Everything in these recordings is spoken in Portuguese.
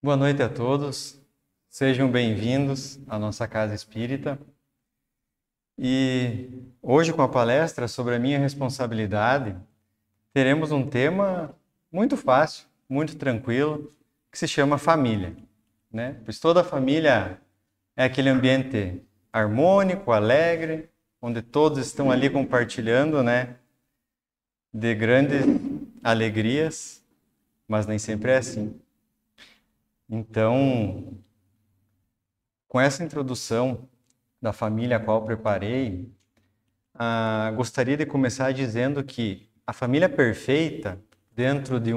Boa noite a todos, sejam bem-vindos à nossa Casa Espírita. E hoje, com a palestra sobre a minha responsabilidade, teremos um tema muito fácil, muito tranquilo, que se chama família, né? Pois toda família é aquele ambiente harmônico, alegre, onde todos estão ali compartilhando, né, de grandes alegrias, mas nem sempre é assim. Então, com essa introdução da família a qual preparei, gostaria de começar dizendo que a família perfeita, dentro de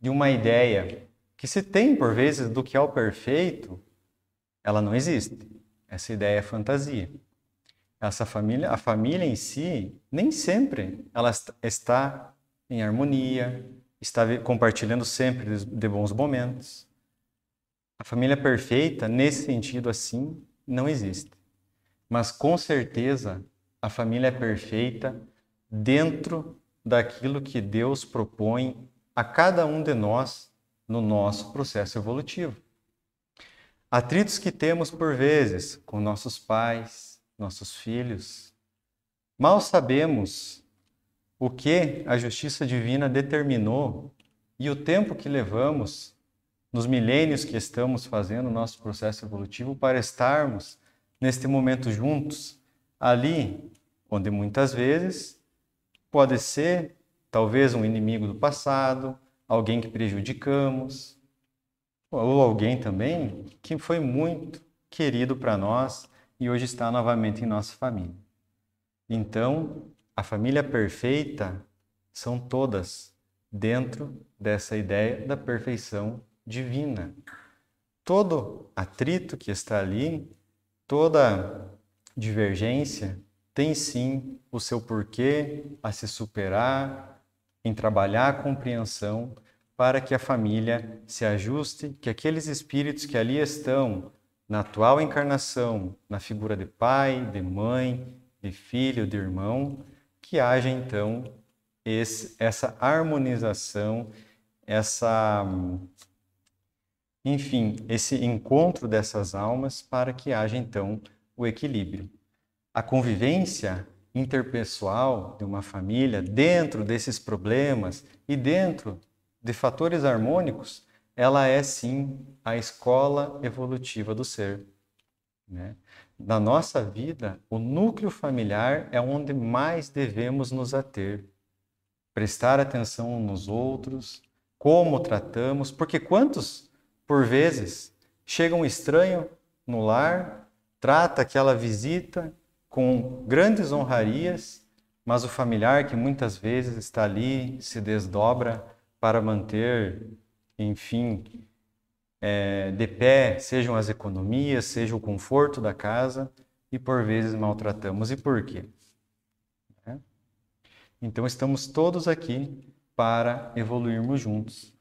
uma ideia que se tem por vezes do que é o perfeito, ela não existe. Essa ideia é fantasia. A família em si, nem sempre ela está em harmonia, está compartilhando sempre de bons momentos. A família perfeita, nesse sentido assim, não existe. Mas com certeza a família é perfeita dentro daquilo que Deus propõe a cada um de nós no nosso processo evolutivo. Atritos que temos por vezes com nossos pais, nossos filhos, mal sabemos o que a justiça divina determinou e o tempo que levamos nos milênios que estamos fazendo o nosso processo evolutivo para estarmos neste momento juntos, ali onde muitas vezes pode ser talvez um inimigo do passado, alguém que prejudicamos, ou alguém também que foi muito querido para nós e hoje está novamente em nossa família. Então, a família perfeita são todas dentro dessa ideia da perfeição divina. Todo atrito que está ali, toda divergência, tem sim o seu porquê a se superar, em trabalhar a compreensão para que a família se ajuste, que aqueles espíritos que ali estão na atual encarnação, na figura de pai, de mãe, de filho, de irmão, que haja então essa harmonização, esse encontro dessas almas para que haja então o equilíbrio. A convivência interpessoal de uma família dentro desses problemas e dentro de fatores harmônicos, ela é sim a escola evolutiva do ser, né? Na nossa vida, o núcleo familiar é onde mais devemos nos ater, prestar atenção nos outros, como tratamos, porque quantos, por vezes, chega um estranho no lar, trata aquela visita com grandes honrarias, mas o familiar que muitas vezes está ali, se desdobra para manter, enfim, de pé, sejam as economias, seja o conforto da casa, e por vezes maltratamos. E por quê? Então estamos todos aqui para evoluirmos juntos.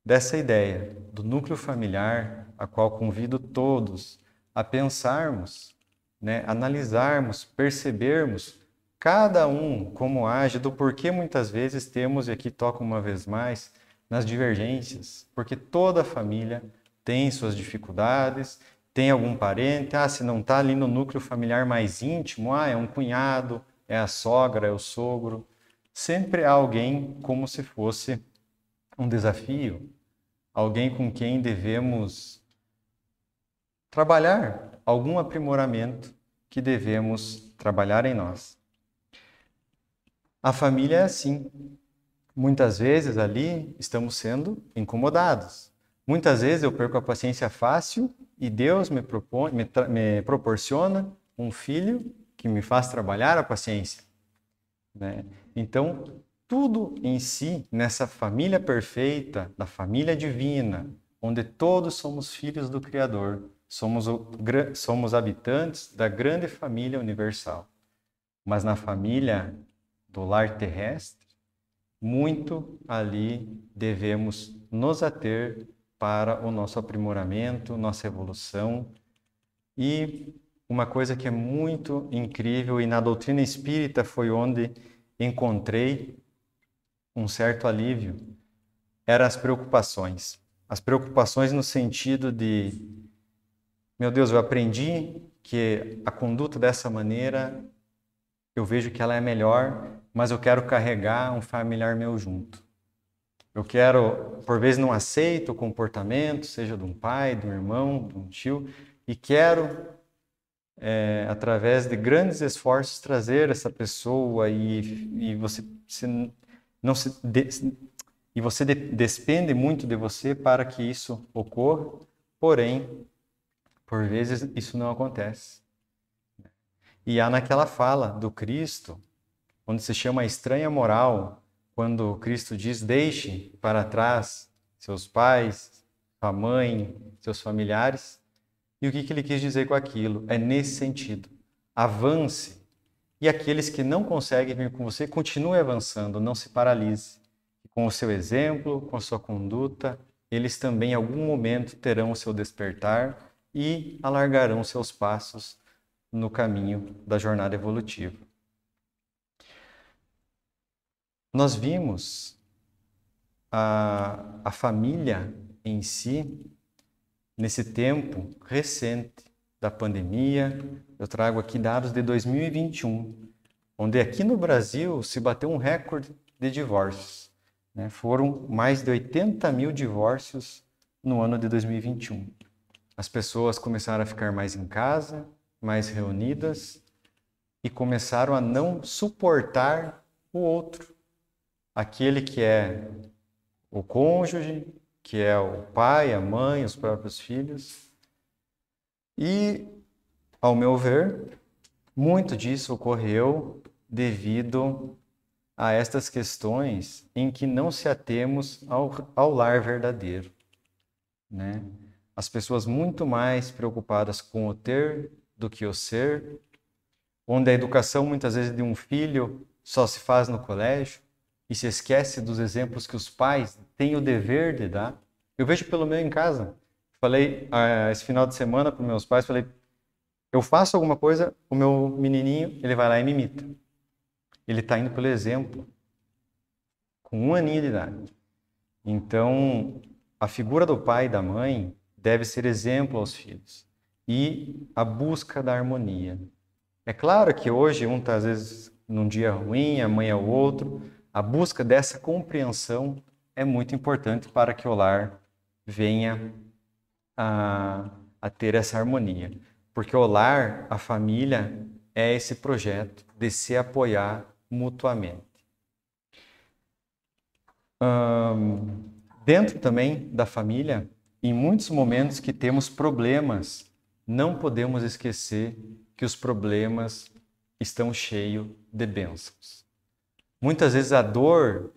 Dessa ideia do núcleo familiar, a qual convido todos a pensarmos, né, analisarmos, percebermos cada um como age, do porquê muitas vezes temos, e aqui toco uma vez mais, nas divergências, porque toda família tem suas dificuldades, tem algum parente, se não está ali no núcleo familiar mais íntimo, é um cunhado, é a sogra, é o sogro, sempre há alguém como se fosse um desafio, alguém com quem devemos trabalhar, algum aprimoramento que devemos trabalhar em nós. A família é assim. Muitas vezes ali estamos sendo incomodados. Muitas vezes eu perco a paciência fácil e Deus me proporciona um filho que me faz trabalhar a paciência, né? Então, tudo em si, nessa família perfeita, da família divina, onde todos somos filhos do Criador, somos habitantes da grande família universal. Mas na família do lar terrestre, muito ali devemos nos ater para o nosso aprimoramento, nossa evolução. E uma coisa que é muito incrível, e na doutrina espírita foi onde encontrei um certo alívio, eram as preocupações. as preocupações no sentido de, meu Deus, eu aprendi que a conduta dessa maneira, eu vejo que ela é melhor, mas eu quero carregar um familiar meu junto. Eu quero, por vezes não aceito o comportamento, seja de um pai, de um irmão, de um tio, e quero, através de grandes esforços, trazer essa pessoa e você não se e você despende muito de você para que isso ocorra, porém, por vezes isso não acontece. E há naquela fala do Cristo, onde se chama a estranha moral, quando Cristo diz: deixe para trás seus pais, sua mãe, seus familiares. E o que ele quis dizer com aquilo? É nesse sentido. Avance. E aqueles que não conseguem vir com você, continue avançando, não se paralise. Com o seu exemplo, com a sua conduta, eles também em algum momento terão o seu despertar e alargarão seus passos no caminho da jornada evolutiva. Nós vimos a família em si, nesse tempo recente da pandemia. Eu trago aqui dados de 2021, onde aqui no Brasil se bateu um recorde de divórcios. Foram mais de 80 mil divórcios no ano de 2021. As pessoas começaram a ficar mais em casa, mais reunidas, e começaram a não suportar o outro. Aquele que é o cônjuge, que é o pai, a mãe, os próprios filhos. E, ao meu ver, muito disso ocorreu devido a estas questões em que não se atemos ao lar verdadeiro, né? As pessoas muito mais preocupadas com o ter do que o ser, onde a educação muitas vezes de um filho só se faz no colégio e se esquece dos exemplos que os pais têm o dever de dar. Eu vejo pelo meu em casa. Falei esse final de semana para meus pais, falei, eu faço alguma coisa, o meu menininho, ele vai lá e me imita. Ele está indo pelo exemplo, com 1 aninho de idade. Então, a figura do pai e da mãe deve ser exemplo aos filhos. E a busca da harmonia. É claro que hoje um está, às vezes, num dia ruim, amanhã é o outro. A busca dessa compreensão é muito importante para que o lar venha a ter essa harmonia. Porque o lar, a família, é esse projeto de se apoiar mutuamente. Dentro também da família, em muitos momentos que temos problemas, não podemos esquecer que os problemas estão cheios de bênçãos. Muitas vezes a dor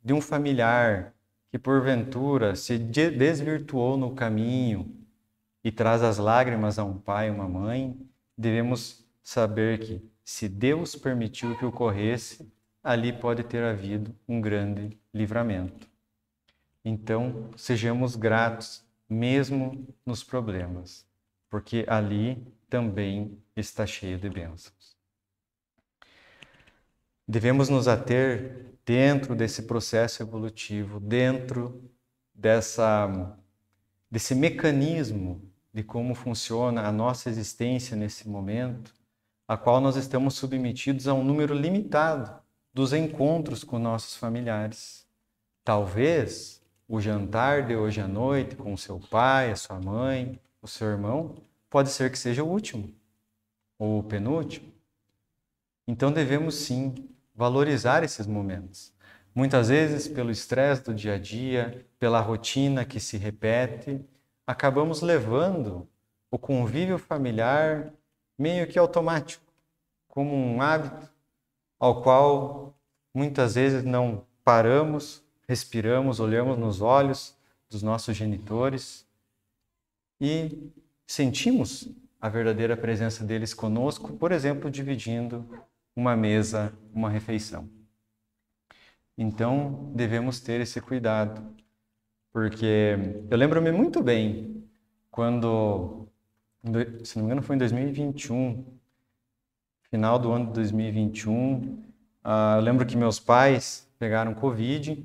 de um familiar que porventura se desvirtuou no caminho e traz as lágrimas a um pai, uma mãe, devemos saber que se Deus permitiu que ocorresse, ali pode ter havido um grande livramento. Então, sejamos gratos, mesmo nos problemas, porque ali também está cheio de bênçãos. Devemos nos ater dentro desse processo evolutivo, dentro desse mecanismo de como funciona a nossa existência nesse momento, a qual nós estamos submetidos a um número limitado dos encontros com nossos familiares. Talvez o jantar de hoje à noite com o seu pai, a sua mãe, o seu irmão, pode ser que seja o último ou o penúltimo. Então devemos sim valorizar esses momentos. Muitas vezes, pelo estresse do dia a dia, pela rotina que se repete, acabamos levando o convívio familiar meio que automático, como um hábito ao qual muitas vezes não paramos, respiramos, olhamos nos olhos dos nossos genitores e sentimos a verdadeira presença deles conosco, por exemplo, dividindo uma mesa, uma refeição. Então, devemos ter esse cuidado, porque eu lembro-me muito bem quando, se não me engano, foi em 2021, final do ano de 2021, eu lembro que meus pais pegaram Covid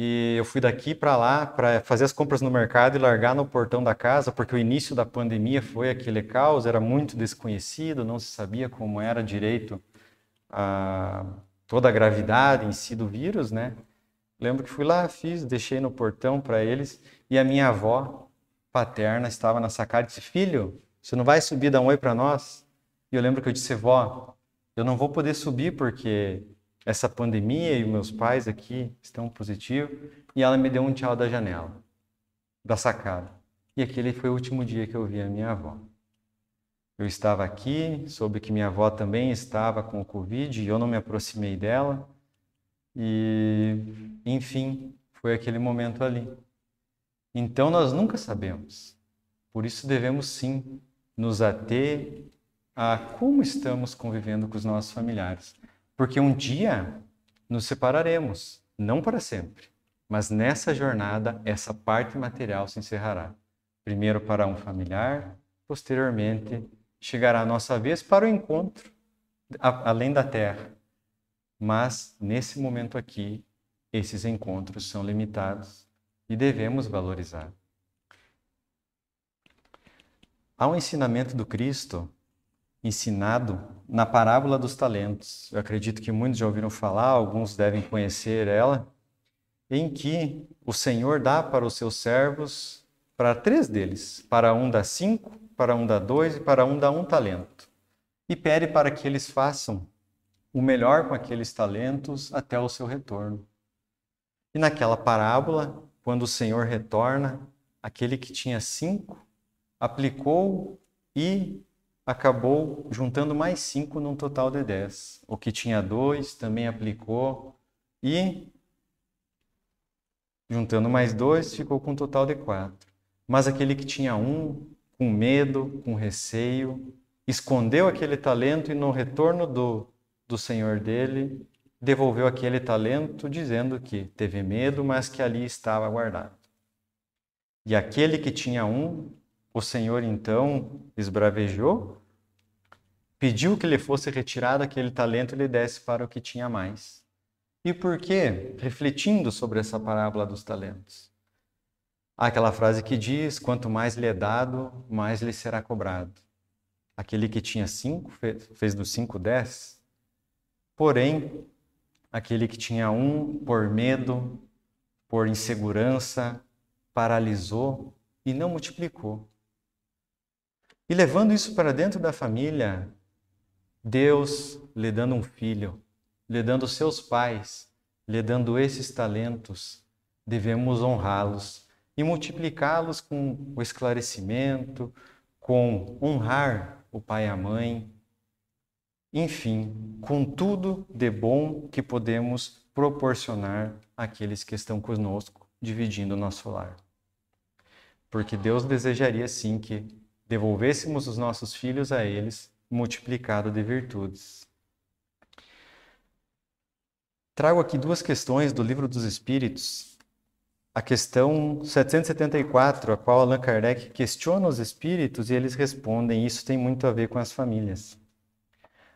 E eu fui daqui para lá para fazer as compras no mercado e largar no portão da casa, porque o início da pandemia foi aquele caos, era muito desconhecido, não se sabia como era direito a, toda a gravidade em si do vírus, né? Lembro que fui lá, fiz, deixei no portão para eles e a minha avó paterna estava na sacada e disse: Filho, você não vai subir dar um oi para nós? E eu lembro que eu disse: Vó, eu não vou poder subir porque essa pandemia e meus pais aqui estão positivos. E ela me deu um tchau da janela, da sacada. E aquele foi o último dia que eu vi a minha avó. Eu estava aqui, soube que minha avó também estava com o Covid e eu não me aproximei dela. E, enfim, foi aquele momento ali. Então nós nunca sabemos. Por isso devemos sim nos ater a como estamos convivendo com os nossos familiares. Porque um dia nos separaremos, não para sempre, mas nessa jornada essa parte material se encerrará. Primeiro para um familiar, posteriormente chegará a nossa vez para o encontro além da terra. Mas nesse momento aqui, esses encontros são limitados e devemos valorizar. Há um ensinamento do Cristo ensinado na parábola dos talentos. Eu acredito que muitos já ouviram falar, alguns devem conhecer ela, em que o Senhor dá para os seus servos, para 3 deles, para um dá 5, para um dá 2 e para um dá 1 talento. E pede para que eles façam o melhor com aqueles talentos até o seu retorno. E naquela parábola, quando o Senhor retorna, aquele que tinha 5 aplicou e acabou juntando mais 5 num total de 10. O que tinha 2 também aplicou e, juntando mais 2, ficou com um total de 4. Mas aquele que tinha 1, com medo, com receio, escondeu aquele talento e no retorno do Senhor dele, devolveu aquele talento dizendo que teve medo, mas que ali estava guardado. E aquele que tinha 1, o Senhor então esbravejou, pediu que lhe fosse retirado aquele talento e lhe desse para o que tinha mais. E por quê? Refletindo sobre essa parábola dos talentos. Há aquela frase que diz: quanto mais lhe é dado, mais lhe será cobrado. Aquele que tinha 5, fez dos 5 10. Porém, aquele que tinha 1, por medo, por insegurança, paralisou e não multiplicou. E levando isso para dentro da família, Deus lhe dando um filho, lhe dando seus pais, lhe dando esses talentos, devemos honrá-los e multiplicá-los com o esclarecimento, com honrar o pai e a mãe, enfim, com tudo de bom que podemos proporcionar àqueles que estão conosco, dividindo o nosso lar. Porque Deus desejaria sim que devolvêssemos os nossos filhos a eles, multiplicado de virtudes. Trago aqui 2 questões do Livro dos Espíritos. A questão 774, a qual Allan Kardec questiona os espíritos e eles respondem, e isso tem muito a ver com as famílias.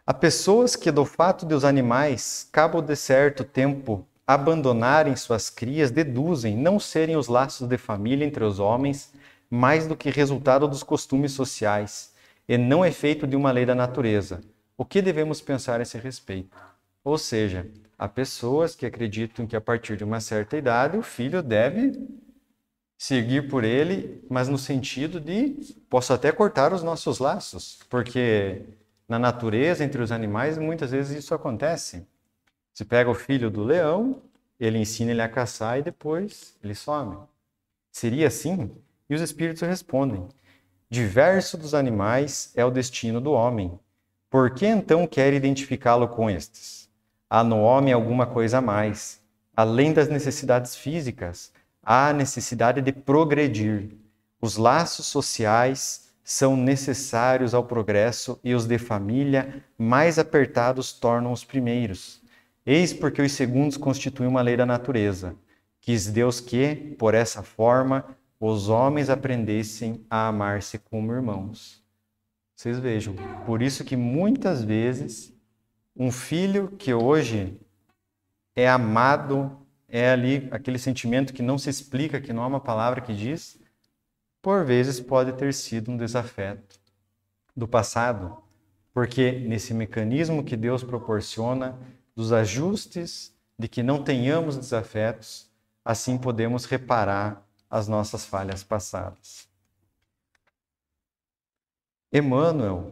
Há pessoas que, do fato de os animais, cabo de certo tempo, abandonarem suas crias, deduzem não serem os laços de família entre os homens mais do que resultado dos costumes sociais, e não efeito de uma lei da natureza. O que devemos pensar a esse respeito? Ou seja, há pessoas que acreditam que a partir de uma certa idade o filho deve seguir por ele, mas no sentido de posso até cortar os nossos laços, porque na natureza, entre os animais, muitas vezes isso acontece. Se pega o filho do leão, ele ensina ele a caçar e depois ele some. Seria assim? E os espíritos respondem: diverso dos animais é o destino do homem. Por que então quer identificá-lo com estes? Há no homem alguma coisa a mais. Além das necessidades físicas, há a necessidade de progredir. Os laços sociais são necessários ao progresso e os de família mais apertados tornam os primeiros. Eis porque os segundos constituem uma lei da natureza. Quis Deus que, por essa forma, os homens aprendessem a amar-se como irmãos. Vocês vejam, por isso que muitas vezes um filho que hoje é amado, é ali aquele sentimento que não se explica, que não há uma palavra que diz, por vezes pode ter sido um desafeto do passado, porque nesse mecanismo que Deus proporciona, dos ajustes, de que não tenhamos desafetos, assim podemos reparar as nossas falhas passadas. Emmanuel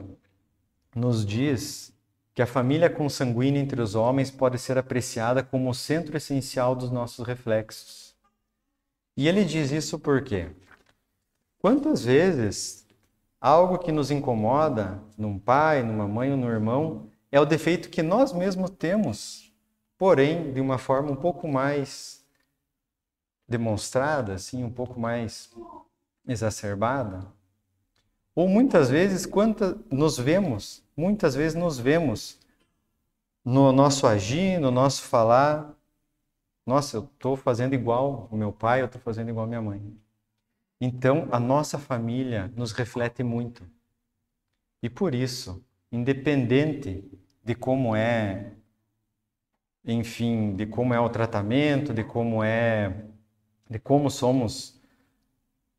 nos diz que a família consanguínea entre os homens pode ser apreciada como o centro essencial dos nossos reflexos. E ele diz isso por quê? Quantas vezes algo que nos incomoda num pai, numa mãe ou no irmão é o defeito que nós mesmos temos, porém de uma forma um pouco mais demonstrada, assim, um pouco mais exacerbada? Ou muitas vezes muitas vezes nos vemos no nosso agir, no nosso falar, nossa, eu estou fazendo igual o meu pai, eu estou fazendo igual a minha mãe. Então, a nossa família nos reflete muito. E por isso, independente de como é, enfim, de como é o tratamento, de como somos,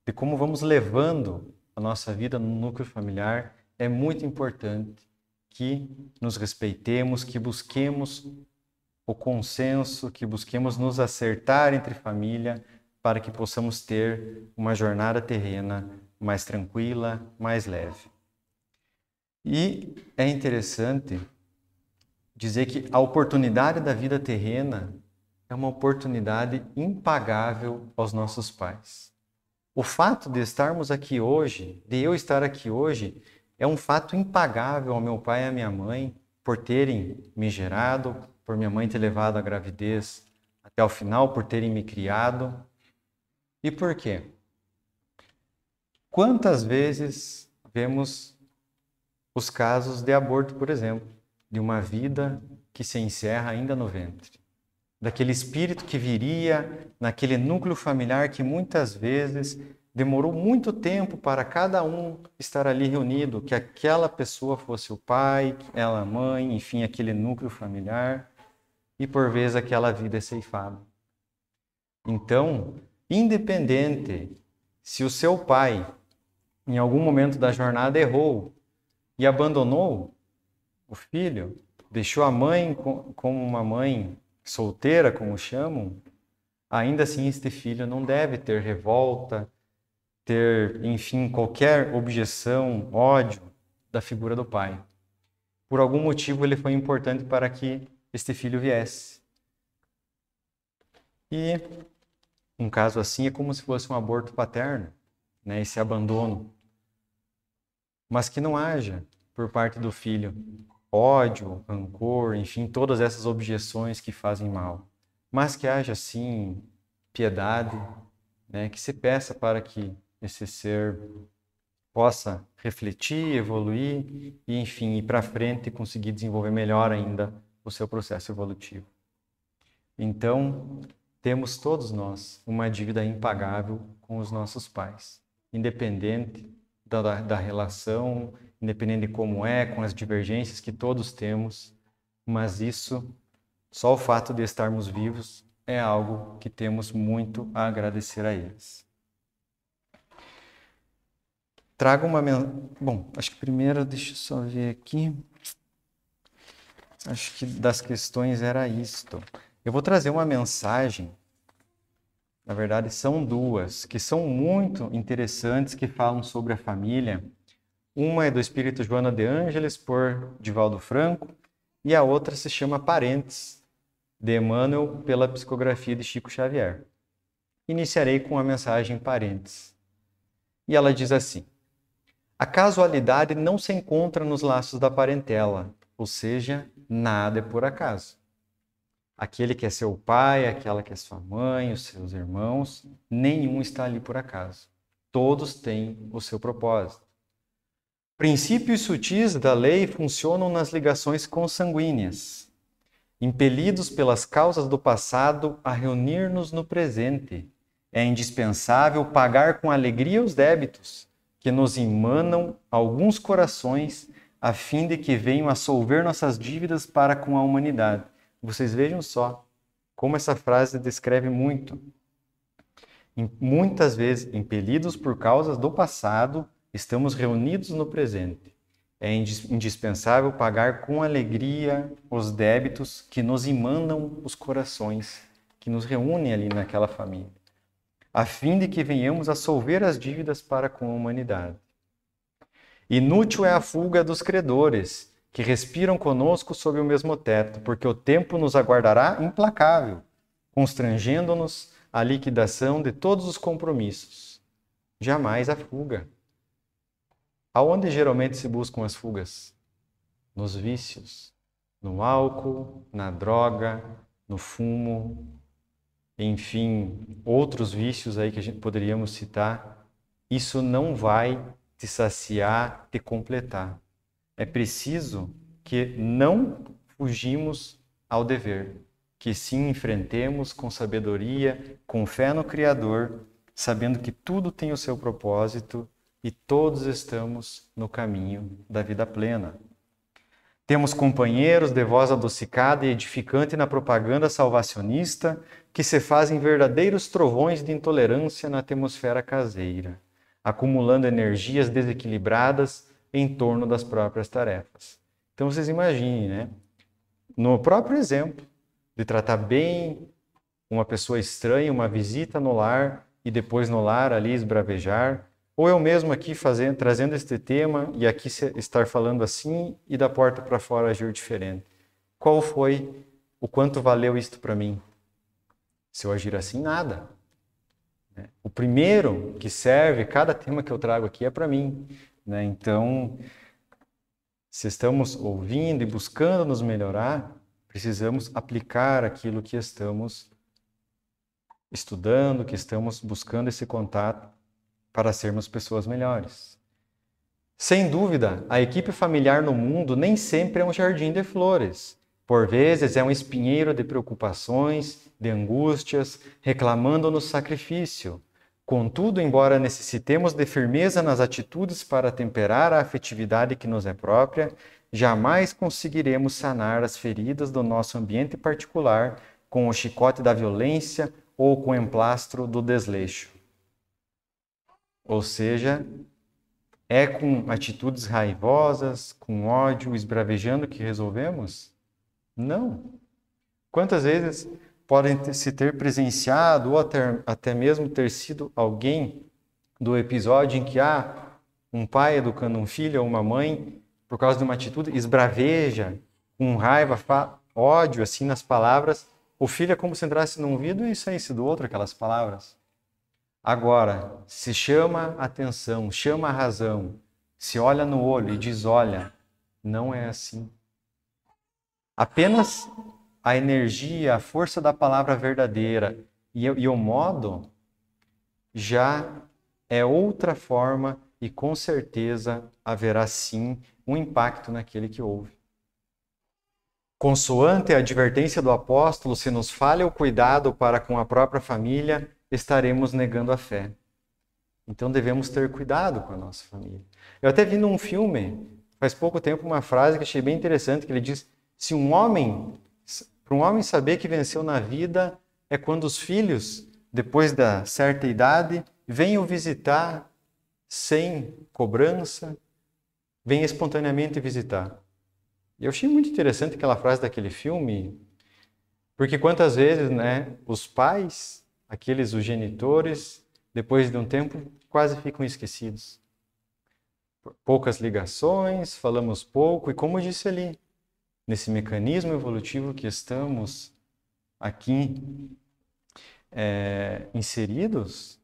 de como vamos levando a nossa vida no núcleo familiar, é muito importante que nos respeitemos, que busquemos o consenso, que busquemos nos acertar entre família, para que possamos ter uma jornada terrena mais tranquila, mais leve. E é interessante dizer que a oportunidade da vida terrena é uma oportunidade impagável aos nossos pais. O fato de estarmos aqui hoje, de eu estar aqui hoje, é um fato impagável ao meu pai e à minha mãe por terem me gerado, por minha mãe ter levado a gravidez até o final, por terem me criado. E por quê? Quantas vezes vemos os casos de aborto, por exemplo, de uma vida que se encerra ainda no ventre, daquele espírito que viria naquele núcleo familiar que muitas vezes demorou muito tempo para cada um estar ali reunido, que aquela pessoa fosse o pai, ela a mãe, enfim, aquele núcleo familiar, e por vezes aquela vida é ceifada. Então, independente se o seu pai, em algum momento da jornada, errou e abandonou o filho, deixou a mãe como uma mãe solteira, como chamam, ainda assim este filho não deve ter revolta, ter, enfim, qualquer objeção, ódio da figura do pai. Por algum motivo ele foi importante para que este filho viesse. E um caso assim é como se fosse um aborto paterno, né? Esse abandono. Mas que não haja, por parte do filho, ódio, rancor, enfim, todas essas objeções que fazem mal. Mas que haja, sim, piedade, né? Que se peça para que esse ser possa refletir, evoluir e, enfim, ir para frente e conseguir desenvolver melhor ainda o seu processo evolutivo. Então, temos todos nós uma dívida impagável com os nossos pais, independente da relação, independente de como é, com as divergências que todos temos, mas isso, só o fato de estarmos vivos, é algo que temos muito a agradecer a eles. Trago uma... Bom, acho que primeiro, deixa eu só ver aqui. Acho que das questões era isto. Eu vou trazer uma mensagem, na verdade são duas, que são muito interessantes, que falam sobre a família. Uma é do Espírito Joana de Ângeles, por Divaldo Franco, e a outra se chama Parentes, de Emmanuel, pela psicografia de Chico Xavier. Iniciarei com a mensagem Parentes. E ela diz assim: a casualidade não se encontra nos laços da parentela, ou seja, nada é por acaso. Aquele que é seu pai, aquela que é sua mãe, os seus irmãos, nenhum está ali por acaso. Todos têm o seu propósito. Princípios sutis da lei funcionam nas ligações consanguíneas, impelidos pelas causas do passado a reunir-nos no presente. É indispensável pagar com alegria os débitos que nos emanam alguns corações, a fim de que venham a solver nossas dívidas para com a humanidade. Vocês vejam só como essa frase descreve muito. Muitas vezes, impelidos por causas do passado, estamos reunidos no presente. É indispensável pagar com alegria os débitos que nos imandam os corações, que nos reúnem ali naquela família, a fim de que venhamos a solver as dívidas para com a humanidade. Inútil é a fuga dos credores, que respiram conosco sob o mesmo teto, porque o tempo nos aguardará implacável, constrangendo-nos à liquidação de todos os compromissos. Jamais a fuga. Aonde geralmente se buscam as fugas? Nos vícios, no álcool, na droga, no fumo, enfim, outros vícios aí que a gente poderíamos citar. Isso não vai te saciar, te completar. É preciso que não fugimos ao dever, que sim enfrentemos com sabedoria, com fé no Criador, sabendo que tudo tem o seu propósito e todos estamos no caminho da vida plena. Temos companheiros de voz adocicada e edificante na propaganda salvacionista que se fazem verdadeiros trovões de intolerância na atmosfera caseira, acumulando energias desequilibradas em torno das próprias tarefas. Então vocês imaginem, né? No próprio exemplo de tratar bem uma pessoa estranha, uma visita no lar e depois no lar ali esbravejar, ou eu mesmo aqui trazendo este tema e aqui estar falando assim e da porta para fora agir diferente. Qual foi, o quanto valeu isto para mim? Se eu agir assim, nada. O primeiro que serve, cada tema que eu trago aqui é para mim. Então, se estamos ouvindo e buscando nos melhorar, precisamos aplicar aquilo que estamos estudando, que estamos buscando esse contato para sermos pessoas melhores. Sem dúvida, a equipe familiar no mundo nem sempre é um jardim de flores. Por vezes é um espinheiro de preocupações, de angústias, reclamando-nos sacrifício. Contudo, embora necessitemos de firmeza nas atitudes para temperar a afetividade que nos é própria, jamais conseguiremos sanar as feridas do nosso ambiente particular com o chicote da violência ou com o emplastro do desleixo. Ou seja, é com atitudes raivosas, com ódio, esbravejando que resolvemos? Não. Quantas vezes podem se ter presenciado ou até mesmo ter sido alguém do episódio em que um pai educando um filho ou uma mãe, por causa de uma atitude, esbraveja, com raiva, ódio assim nas palavras, o filho é como se entrasse num ouvido e saísse do outro aquelas palavras. Agora, se chama a atenção, chama a razão, se olha no olho e diz, olha, não é assim. Apenas a energia, a força da palavra verdadeira e o modo já é outra forma e com certeza haverá sim um impacto naquele que ouve. Consoante a advertência do apóstolo, se nos falha o cuidado para com a própria família, estaremos negando a fé. Então devemos ter cuidado com a nossa família. Eu até vi num filme, faz pouco tempo, uma frase que achei bem interessante, que ele diz, para um homem saber que venceu na vida é quando os filhos, depois da certa idade, venham visitar sem cobrança, venham espontaneamente visitar. E eu achei muito interessante aquela frase daquele filme, porque quantas vezes, os pais, os genitores, depois de um tempo, quase ficam esquecidos. Poucas ligações, falamos pouco, e como eu disse ali, nesse mecanismo evolutivo que estamos aqui inseridos,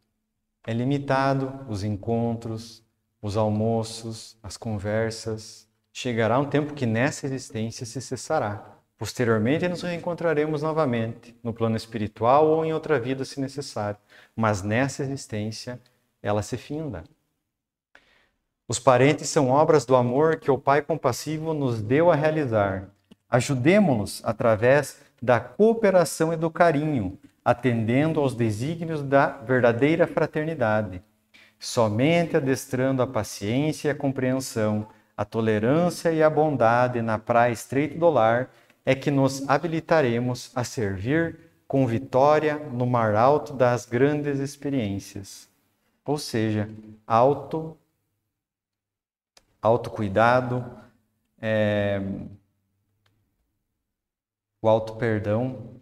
é limitado os encontros, os almoços, as conversas. Chegará um tempo que nessa existência se cessará. Posteriormente nos reencontraremos novamente, no plano espiritual ou em outra vida se necessário. Mas nessa existência ela se finda. Os parentes são obras do amor que o Pai compassivo nos deu a realizar. Ajudemo-los através da cooperação e do carinho, atendendo aos desígnios da verdadeira fraternidade. Somente adestrando a paciência e a compreensão, a tolerância e a bondade na praia estreita do lar é que nos habilitaremos a servir com vitória no mar alto das grandes experiências. Ou seja, autocuidado, o auto-perdão.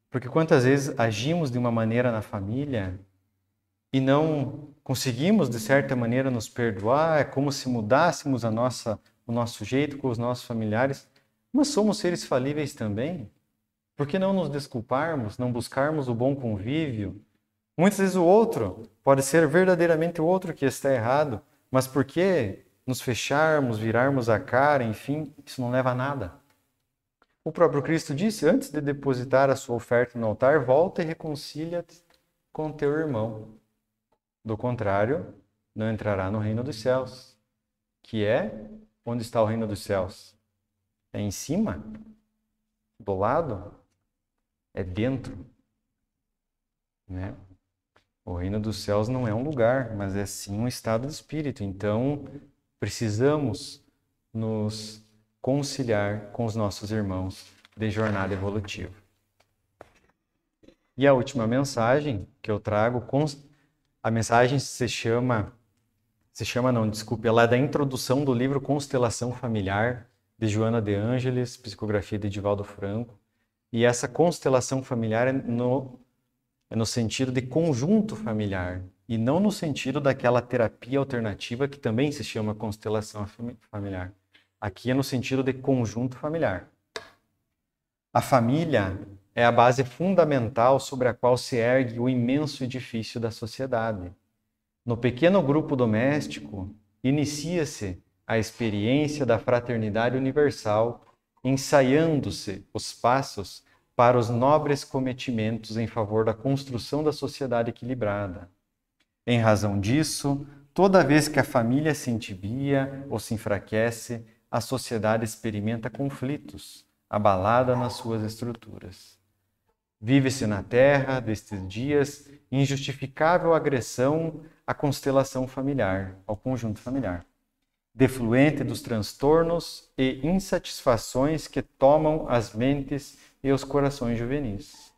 Porque quantas vezes agimos de uma maneira na família e não conseguimos, de certa maneira, nos perdoar, é como se mudássemos o nosso jeito com os nossos familiares, mas somos seres falíveis também. Por que não nos desculparmos, não buscarmos o bom convívio? Muitas vezes o outro pode ser verdadeiramente o outro que está errado, mas por que nos fecharmos, virarmos a cara, enfim, isso não leva a nada. O próprio Cristo disse, antes de depositar a sua oferta no altar, volta e reconcilia-te com teu irmão. Do contrário, não entrará no reino dos céus. Que é? Onde está o reino dos céus? É em cima? Do lado? É dentro? Né? O reino dos céus não é um lugar, mas é sim um estado de espírito. Então, precisamos nos conciliar com os nossos irmãos de jornada evolutiva. E a última mensagem que eu trago, a mensagem ela é da introdução do livro Constelação Familiar, de Joana de Ângeles, psicografia de Divaldo Franco. E essa constelação familiar é no sentido de conjunto familiar, e não no sentido daquela terapia alternativa que também se chama constelação familiar. Aqui é no sentido de conjunto familiar. A família é a base fundamental sobre a qual se ergue o imenso edifício da sociedade. No pequeno grupo doméstico, inicia-se a experiência da fraternidade universal, ensaiando-se os passos para os nobres cometimentos em favor da construção da sociedade equilibrada. Em razão disso, toda vez que a família se entibia ou se enfraquece, a sociedade experimenta conflitos, abalada nas suas estruturas. Vive-se na Terra, destes dias, injustificável agressão à constelação familiar, ao conjunto familiar, defluente dos transtornos e insatisfações que tomam as mentes e os corações juvenis.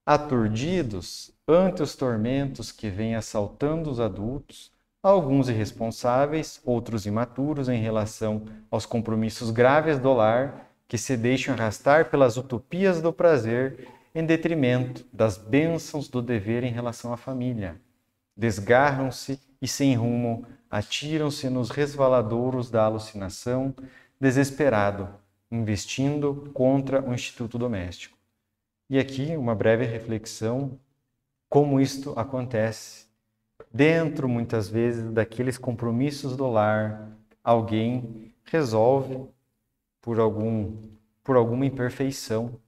Aturdidos ante os tormentos que vêm assaltando os adultos, alguns irresponsáveis, outros imaturos em relação aos compromissos graves do lar, que se deixam arrastar pelas utopias do prazer em detrimento das bênçãos do dever em relação à família. Desgarram-se e, sem rumo, atiram-se nos resvaladouros da alucinação, desesperado, investindo contra o instituto doméstico. E aqui uma breve reflexão, como isto acontece. Dentro, muitas vezes, daqueles compromissos do lar, alguém resolve, por alguma imperfeição,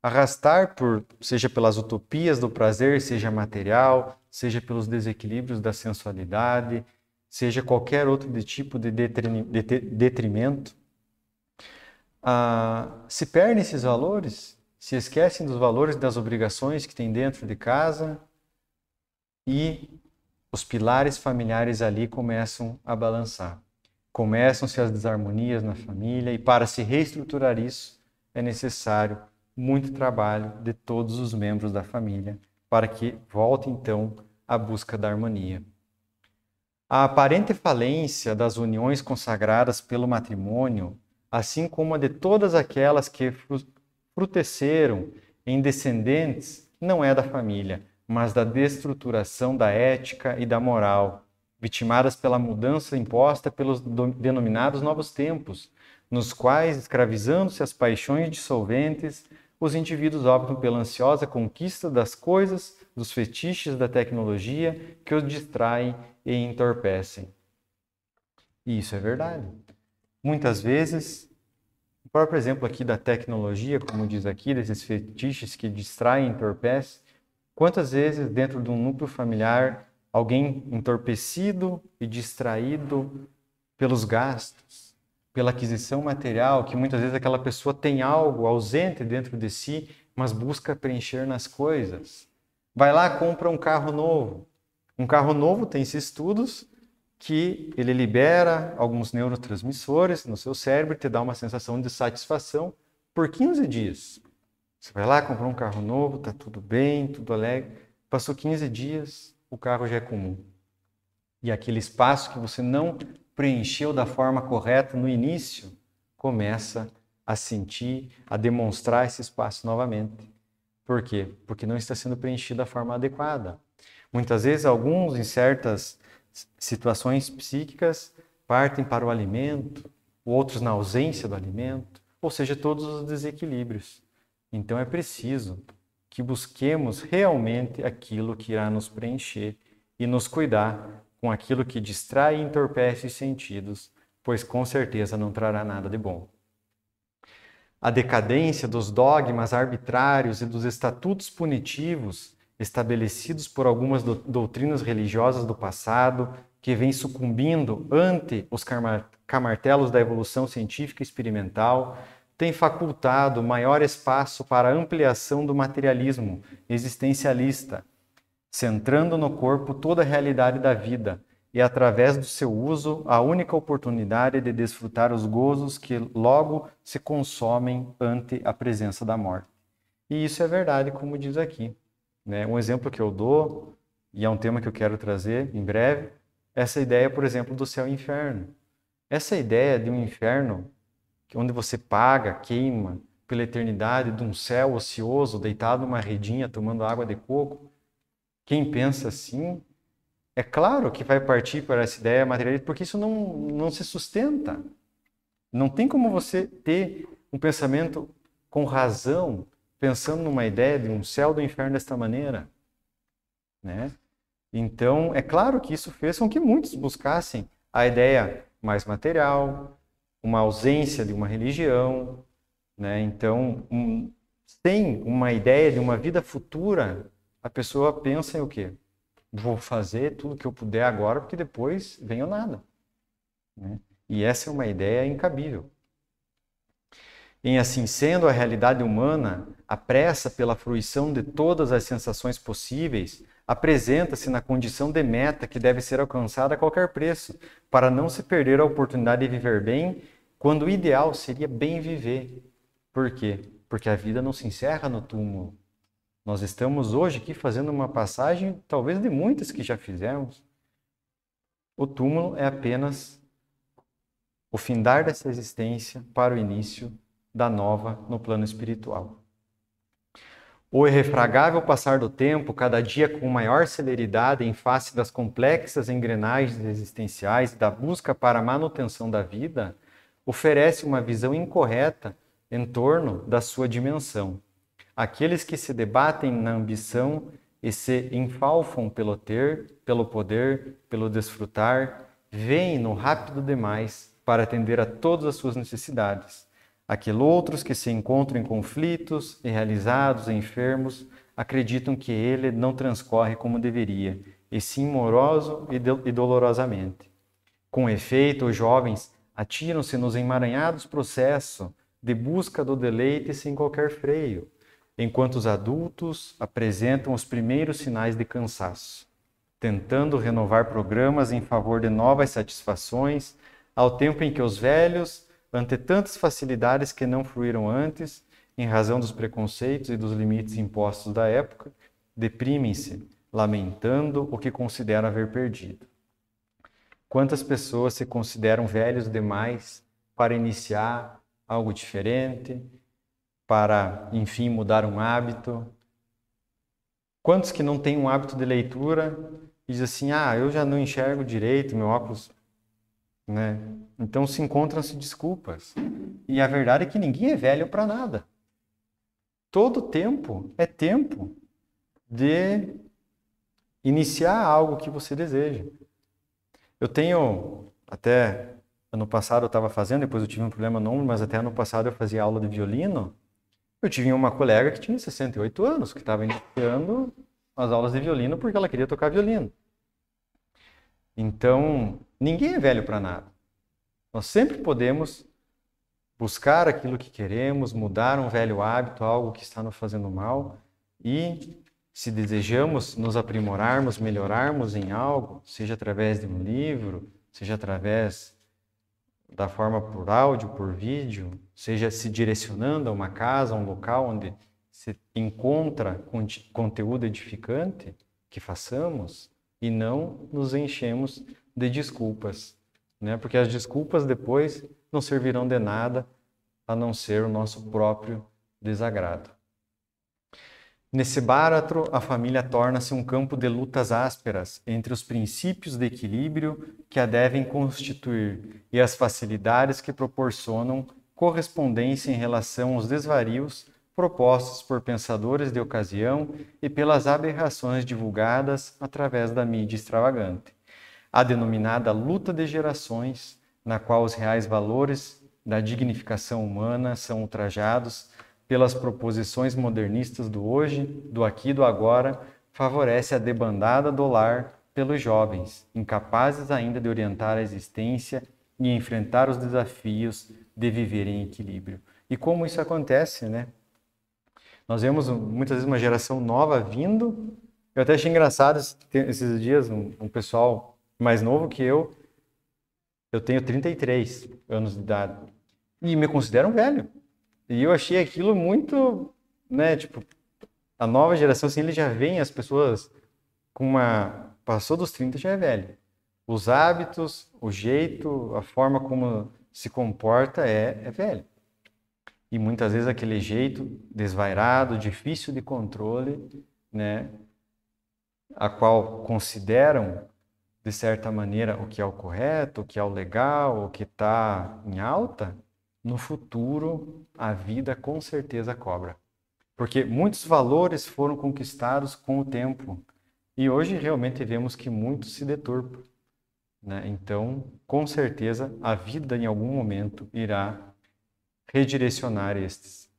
arrastar, seja pelas utopias do prazer, seja material, seja pelos desequilíbrios da sensualidade, seja qualquer outro tipo de detrimento, se perdem esses valores, se esquecem dos valores e das obrigações que tem dentro de casa e os pilares familiares ali começam a balançar. Começam-se as desarmonias na família e para se reestruturar isso é necessário muito trabalho de todos os membros da família para que volte então à busca da harmonia. A aparente falência das uniões consagradas pelo matrimônio, assim como a de todas aquelas que frutesceram em descendentes, não é da família, mas da destruturação da ética e da moral, vitimadas pela mudança imposta pelos denominados novos tempos, nos quais, escravizando-se as paixões dissolventes, os indivíduos optam pela ansiosa conquista das coisas, dos fetiches da tecnologia que os distraem e entorpecem. E isso é verdade. Muitas vezes, o próprio exemplo aqui da tecnologia, como diz aqui, desses fetiches que distraem e entorpecem, quantas vezes dentro de um núcleo familiar alguém entorpecido e distraído pelos gastos, pela aquisição material, que muitas vezes aquela pessoa tem algo ausente dentro de si, mas busca preencher nas coisas. Vai lá, compra um carro novo. Um carro novo tem-se estudos que ele libera alguns neurotransmissores no seu cérebro e te dá uma sensação de satisfação por 15 dias. Você vai lá, comprou um carro novo, tá tudo bem, tudo alegre. Passou 15 dias, o carro já é comum. E aquele espaço que você não preencheu da forma correta no início, começa a sentir, a demonstrar esse espaço novamente. Por quê? Porque não está sendo preenchido da forma adequada. Muitas vezes, alguns, em certas situações psíquicas, partem para o alimento, outros na ausência do alimento, ou seja, todos os desequilíbrios. Então é preciso que busquemos realmente aquilo que irá nos preencher e nos cuidar com aquilo que distrai e entorpece os sentidos, pois com certeza não trará nada de bom. A decadência dos dogmas arbitrários e dos estatutos punitivos estabelecidos por algumas doutrinas religiosas do passado, que vêm sucumbindo ante os camartelos da evolução científica e experimental, tem facultado maior espaço para a ampliação do materialismo existencialista, centrando no corpo toda a realidade da vida e, através do seu uso, a única oportunidade de desfrutar os gozos que logo se consomem ante a presença da morte. E isso é verdade, como diz aqui, né? Um exemplo que eu dou, e é um tema que eu quero trazer em breve, essa ideia, por exemplo, do céu e inferno. Essa ideia de um inferno onde você paga, queima pela eternidade, de um céu ocioso, deitado numa redinha, tomando água de coco. Quem pensa assim, é claro que vai partir para essa ideia materialista, porque isso não se sustenta. Não tem como você ter um pensamento com razão, pensando numa ideia de um céu do inferno desta maneira, né? Então, é claro que isso fez com que muitos buscassem a ideia mais material, uma ausência de uma religião, né? Então, sem uma ideia de uma vida futura, a pessoa pensa em o quê? Vou fazer tudo que eu puder agora, porque depois vem o nada, né? E essa é uma ideia incabível. Em assim sendo, a realidade humana, a pressa pela fruição de todas as sensações possíveis, apresenta-se na condição de meta que deve ser alcançada a qualquer preço, para não se perder a oportunidade de viver bem, quando o ideal seria bem viver. Por quê? Porque a vida não se encerra no túmulo. Nós estamos hoje aqui fazendo uma passagem, talvez de muitas que já fizemos. O túmulo é apenas o findar dessa existência para o início da nova no plano espiritual. O irrefragável passar do tempo, cada dia com maior celeridade em face das complexas engrenagens existenciais e da busca para a manutenção da vida, oferece uma visão incorreta em torno da sua dimensão. Aqueles que se debatem na ambição e se enfalfam pelo ter, pelo poder, pelo desfrutar, veem no rápido demais para atender a todas as suas necessidades. Aqueles outros que se encontram em conflitos, irrealizados e enfermos, acreditam que ele não transcorre como deveria, e sim moroso e dolorosamente. Com efeito, os jovens atiram-se nos emaranhados processos de busca do deleite sem qualquer freio, enquanto os adultos apresentam os primeiros sinais de cansaço, tentando renovar programas em favor de novas satisfações, ao tempo em que os velhos, ante tantas facilidades que não fruíram antes, em razão dos preconceitos e dos limites impostos da época, deprimem-se, lamentando o que consideram haver perdido. Quantas pessoas se consideram velhos demais para iniciar algo diferente, para, enfim, mudar um hábito? Quantos que não têm um hábito de leitura e dizem assim, eu já não enxergo direito, meu óculos, né? Então se encontram-se desculpas. E a verdade é que ninguém é velho para nada. Todo tempo é tempo de iniciar algo que você deseja. Eu tenho, até ano passado eu estava fazendo, depois eu tive um problema no ombro, mas até ano passado eu fazia aula de violino. Eu tive uma colega que tinha 68 anos, que estava iniciando as aulas de violino porque ela queria tocar violino. Então, ninguém é velho para nada. Nós sempre podemos buscar aquilo que queremos, mudar um velho hábito, algo que está nos fazendo mal, e se desejamos nos aprimorarmos, melhorarmos em algo, seja através de um livro, seja através da forma por áudio, por vídeo, seja se direcionando a uma casa, a um local onde se encontra conteúdo edificante, que façamos e não nos enchemos de desculpas, né? Porque as desculpas depois não servirão de nada a não ser o nosso próprio desagrado. Nesse báratro, a família torna-se um campo de lutas ásperas entre os princípios de equilíbrio que a devem constituir e as facilidades que proporcionam correspondência em relação aos desvarios propostos por pensadores de ocasião e pelas aberrações divulgadas através da mídia extravagante. A denominada luta de gerações, na qual os reais valores da dignificação humana são ultrajados pelas proposições modernistas do hoje, do aqui e do agora, favorece a debandada do lar pelos jovens, incapazes ainda de orientar a existência e enfrentar os desafios de viver em equilíbrio. E como isso acontece, né? Nós vemos muitas vezes uma geração nova vindo. Eu até achei engraçado esses dias um pessoal mais novo que eu. Eu tenho 33 anos de idade e me considero um velho. E eu achei aquilo muito, né, tipo, a nova geração, assim, ele já vem, as pessoas passou dos 30 já é velho. Os hábitos, o jeito, a forma como se comporta é velho. E muitas vezes aquele jeito desvairado, difícil de controle, né, a qual consideram, de certa maneira, o que é o correto, o que é o legal, o que está em alta, no futuro a vida com certeza cobra. Porque muitos valores foram conquistados com o tempo. E hoje realmente vemos que muitos se deturpam, né? Então, com certeza, a vida em algum momento irá redirecionar estes.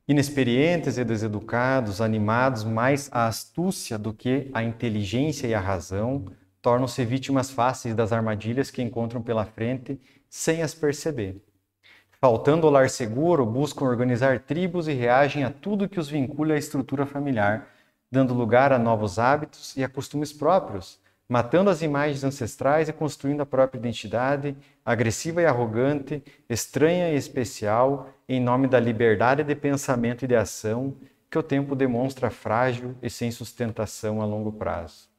Inexperientes e deseducados, animados mais à astúcia do que à inteligência e à razão, tornam-se vítimas fáceis das armadilhas que encontram pela frente sem as perceber. Faltando o lar seguro, buscam organizar tribos e reagem a tudo que os vincula à estrutura familiar, dando lugar a novos hábitos e a costumes próprios, matando as imagens ancestrais e construindo a própria identidade, agressiva e arrogante, estranha e especial, em nome da liberdade de pensamento e de ação, que o tempo demonstra frágil e sem sustentação a longo prazo.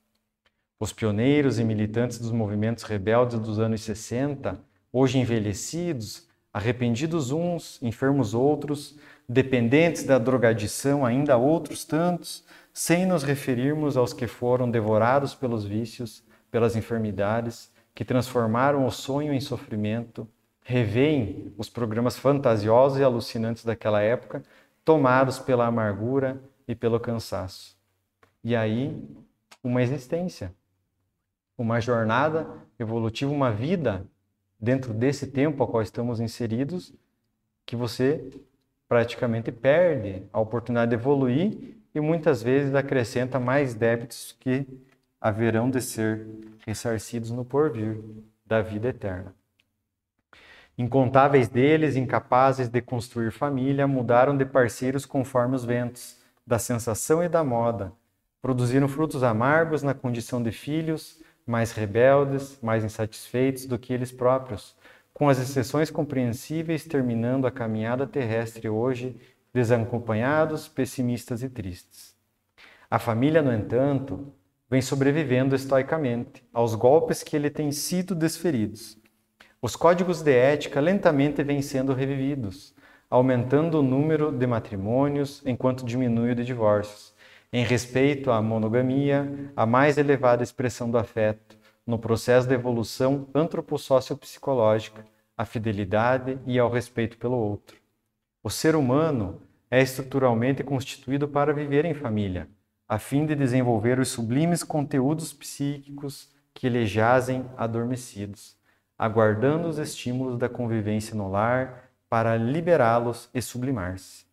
Os pioneiros e militantes dos movimentos rebeldes dos anos 60, hoje envelhecidos, arrependidos uns, enfermos outros, dependentes da drogadição ainda outros tantos, sem nos referirmos aos que foram devorados pelos vícios, pelas enfermidades, que transformaram o sonho em sofrimento, revêem os programas fantasiosos e alucinantes daquela época, tomados pela amargura e pelo cansaço. E aí, uma existência, uma jornada evolutiva, uma vida dentro desse tempo ao qual estamos inseridos, que você praticamente perde a oportunidade de evoluir e muitas vezes acrescenta mais débitos que haverão de ser ressarcidos no porvir da vida eterna. Incontáveis deles, incapazes de construir família, mudaram de parceiros conforme os ventos, da sensação e da moda, produziram frutos amargos na condição de filhos, mais rebeldes, mais insatisfeitos do que eles próprios, com as exceções compreensíveis terminando a caminhada terrestre hoje, desacompanhados, pessimistas e tristes. A família, no entanto, vem sobrevivendo estoicamente aos golpes que lhe têm sido desferidos. Os códigos de ética lentamente vêm sendo revividos, aumentando o número de matrimônios enquanto diminui o de divórcios, em respeito à monogamia, a mais elevada expressão do afeto, no processo de evolução antropossociopsicológica, à fidelidade e ao respeito pelo outro. O ser humano é estruturalmente constituído para viver em família, a fim de desenvolver os sublimes conteúdos psíquicos que lhe jazem adormecidos, aguardando os estímulos da convivência no lar para liberá-los e sublimar-se.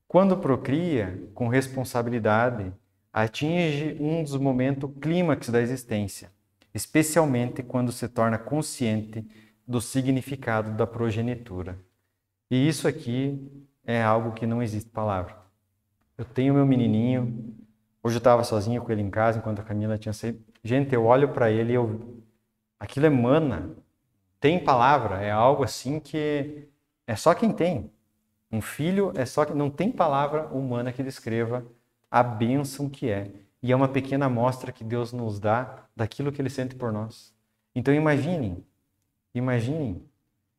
Quando procria, com responsabilidade, atinge um dos momentos clímax da existência, especialmente quando se torna consciente do significado da progenitura. E isso aqui é algo que não existe palavra. Eu tenho meu menininho, hoje eu estava sozinho com ele em casa, enquanto a Camila tinha saído. Gente, eu olho para ele e aquilo emana, tem palavra, é algo assim que é só quem tem. Um filho é só que não tem palavra humana que descreva a bênção que é. E é uma pequena amostra que Deus nos dá daquilo que Ele sente por nós. Então imaginem.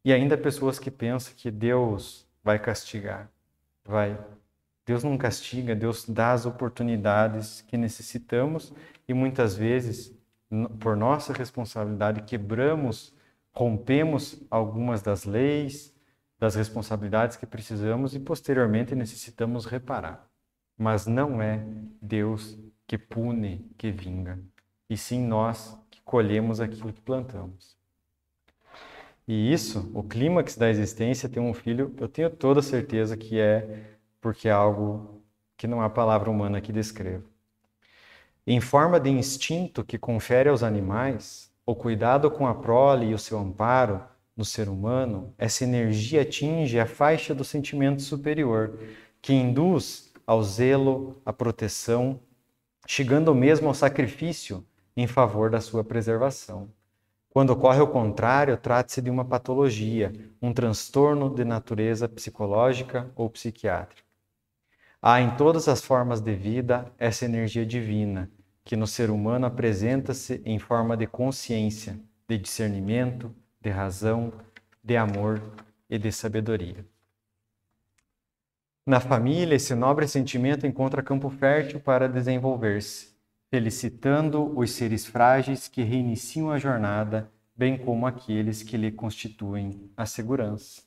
E ainda pessoas que pensam que Deus vai castigar. Deus não castiga, Deus dá as oportunidades que necessitamos e muitas vezes, por nossa responsabilidade, rompemos algumas das leis, das responsabilidades que precisamos e posteriormente necessitamos reparar. Mas não é Deus que pune, que vinga, e sim nós que colhemos aquilo que plantamos. E isso, o clímax da existência, ter um filho, eu tenho toda certeza que é porque é algo que não há palavra humana que descreva. Em forma de instinto que confere aos animais, o cuidado com a prole e o seu amparo no ser humano, essa energia atinge a faixa do sentimento superior, que induz ao zelo, à proteção, chegando mesmo ao sacrifício em favor da sua preservação. Quando ocorre o contrário, trata-se de uma patologia, um transtorno de natureza psicológica ou psiquiátrica. Há em todas as formas de vida essa energia divina, que no ser humano apresenta-se em forma de consciência, de discernimento, de razão, de amor e de sabedoria. Na família, esse nobre sentimento encontra campo fértil para desenvolver-se, felicitando os seres frágeis que reiniciam a jornada, bem como aqueles que lhe constituem a segurança.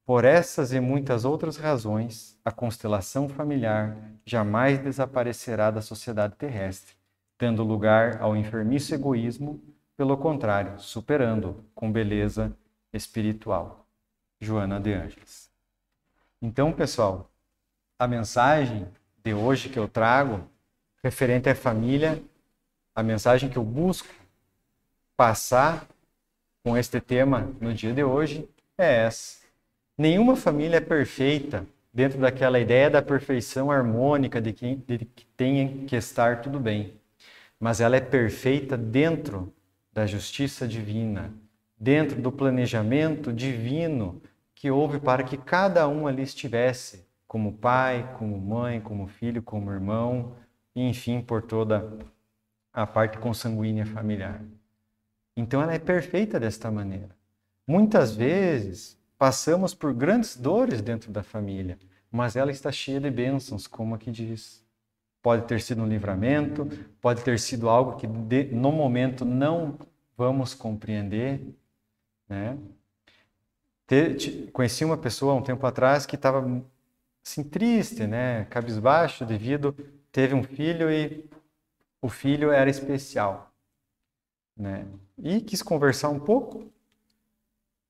Por essas e muitas outras razões, a constelação familiar jamais desaparecerá da sociedade terrestre, dando lugar ao enfermiço egoísmo, pelo contrário, superando-o com beleza espiritual. Joana de Ângeles. Então, pessoal, a mensagem de hoje que eu trago, referente à família, a mensagem que eu busco passar com este tema no dia de hoje é essa. Nenhuma família é perfeita dentro daquela ideia da perfeição harmônica de que tem que estar tudo bem. Mas ela é perfeita dentro da justiça divina, dentro do planejamento divino que houve para que cada um ali estivesse, como pai, como mãe, como filho, como irmão, e enfim, por toda a parte consanguínea familiar. Então ela é perfeita desta maneira. Muitas vezes passamos por grandes dores dentro da família, mas ela está cheia de bênçãos, como aqui diz. Pode ter sido um livramento, pode ter sido algo que no momento não vamos compreender, né? Conheci uma pessoa há um tempo atrás que estava assim, triste, né? Cabisbaixo, teve um filho e o filho era especial, né? E quis conversar um pouco.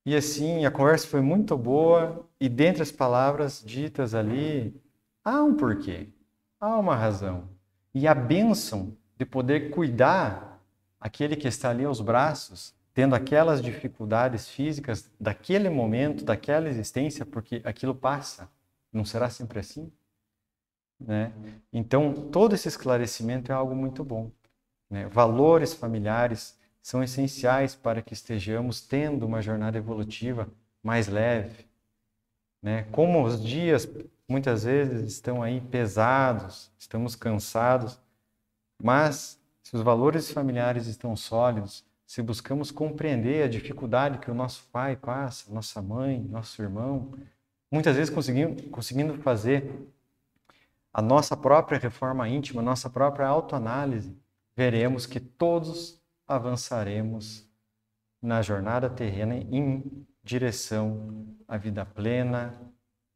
E assim, a conversa foi muito boa e dentre as palavras ditas ali, há um porquê, há uma razão. E a bênção de poder cuidar aquele que está ali aos braços, tendo aquelas dificuldades físicas daquele momento, daquela existência, porque aquilo passa, não será sempre assim, né? Então, todo esse esclarecimento é algo muito bom, né? Valores familiares são essenciais para que estejamos tendo uma jornada evolutiva mais leve, né? Como os dias muitas vezes estão aí pesados, estamos cansados, mas se os valores familiares estão sólidos, se buscamos compreender a dificuldade que o nosso pai passa, nossa mãe, nosso irmão, muitas vezes conseguindo fazer a nossa própria reforma íntima, a nossa própria autoanálise, veremos que todos avançaremos na jornada terrena em direção à vida plena,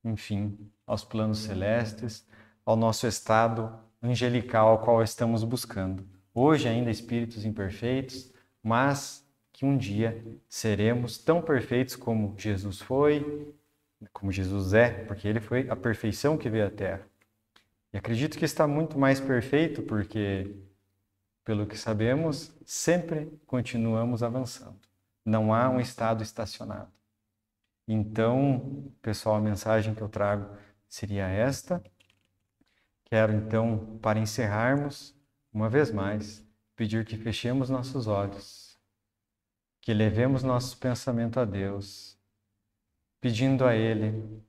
enfim, aos planos celestes, ao nosso estado angelical ao qual estamos buscando. Hoje ainda espíritos imperfeitos, mas que um dia seremos tão perfeitos como Jesus foi, como Jesus é, porque ele foi a perfeição que veio à Terra. E acredito que está muito mais perfeito porque, pelo que sabemos, sempre continuamos avançando. Não há um estado estacionado. Então, pessoal, a mensagem que eu trago seria esta. Quero, então, para encerrarmos, uma vez mais, pedir que fechemos nossos olhos, que levemos nosso pensamento a Deus, pedindo a Ele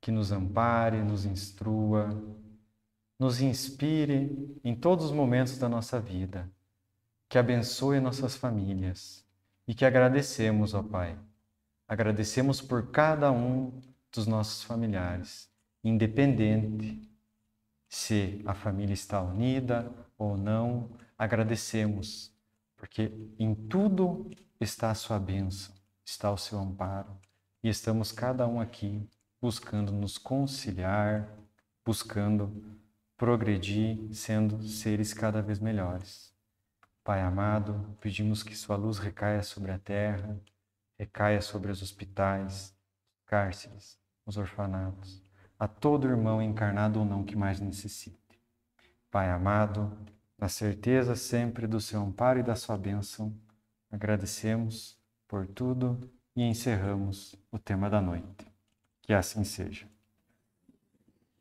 que nos ampare, nos instrua, nos inspire em todos os momentos da nossa vida, que abençoe nossas famílias e que agradecemos, ó Pai. Agradecemos por cada um dos nossos familiares, independente se a família está unida ou não, agradecemos, porque em tudo está a sua bênção, está o seu amparo, e estamos cada um aqui buscando nos conciliar, buscando progredir, sendo seres cada vez melhores. Pai amado, pedimos que sua luz recaia sobre a terra, recaia sobre os hospitais, cárceres, os orfanatos, a todo irmão encarnado ou não que mais necessite. Pai amado, na certeza sempre do seu amparo e da sua bênção, agradecemos por tudo e encerramos o tema da noite. Que assim seja.